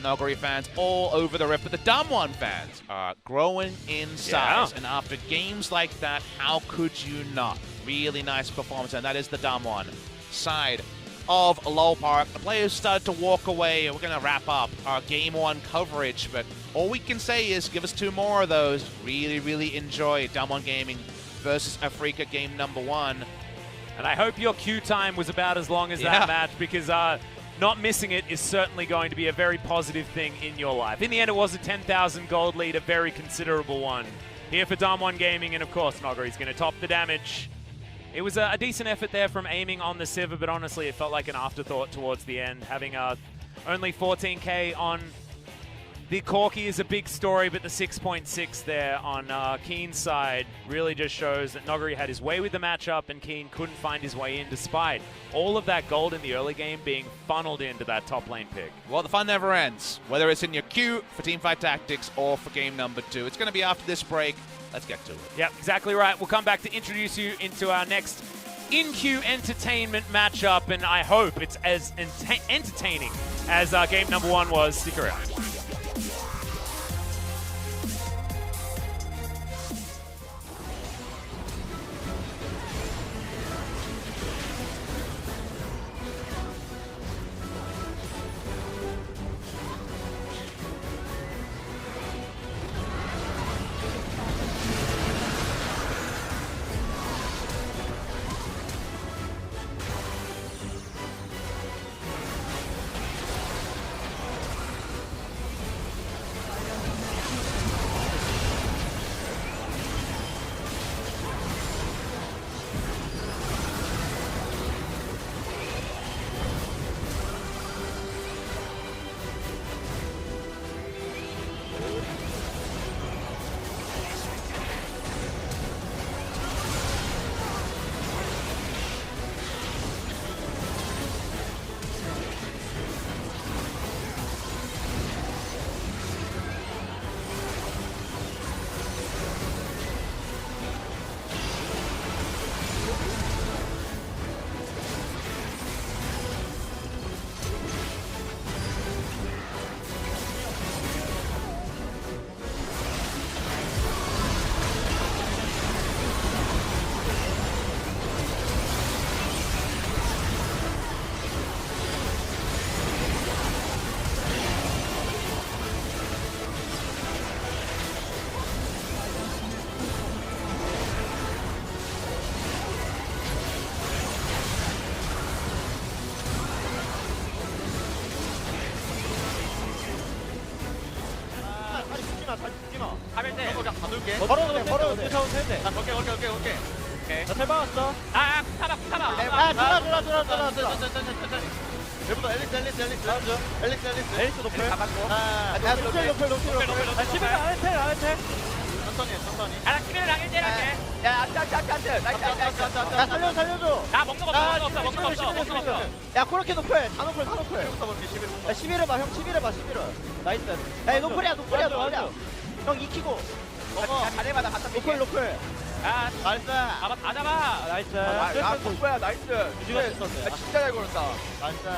Nuguri fans all over the rip, but the DAMWON fans are growing in size. And after games like that, how could you not? Really nice performance, and that is the DAMWON side of LoL Park. The players started to walk away. We're going to wrap up our Game 1 coverage, but all we can say is give us 2 more of those. Really, really enjoy DAMWON Gaming versus Afreeca game number 1. And I hope your queue time was about as long as that match, because not missing it is certainly going to be a very positive thing in your life. In the end, it was a 10,000 gold lead, a very considerable one here for DAMWON Gaming, and of course, Nuguri's going to top the damage. It was a decent effort there from aiming on the Sivir, but honestly, it felt like an afterthought towards the end, having only 14k on the Corki is a big story, but the 6.6 there on Kiin's side really just shows that Nuguri had his way with the matchup and Kiin couldn't find his way in despite all of that gold in the early game being funneled into that top lane pick. Well, the fun never ends, whether it's in your queue for Teamfight Tactics or for game number 2. It's going to be after this break. Let's get to it. Yep, exactly right. We'll come back to introduce you into our next in-queue entertainment matchup, and I hope it's as entertaining as game number 1 was. Stick around. 죽지마. 가면 돼. 그냥 가둘게. 걸어도 돼. 쫓아오면 돼. 오케이. 나텔 박았어. 아, 타라. 얘부터 엘릭스. 에이스 높을. 잡았고. 야, 노플. 시비가 안 해. 천천히. 아, 키를 당연히 할게. 야, 안돼. 나이스. 살려줘. 나 먹는 거 없어. 야, 코르키 노플. 다 노플. 11부터 볼게. 11부터. 야, 11을 봐. 형 11을 봐. 나이스. 야, 노플이야. 형 익히고. 야, 잘해봐. 나 갖다 줄게. 노플. 아, 나이스. 다 잡아. 나이스. 야, 나이스. 유지가 있었어. 진짜 잘 걸었다. 나이스.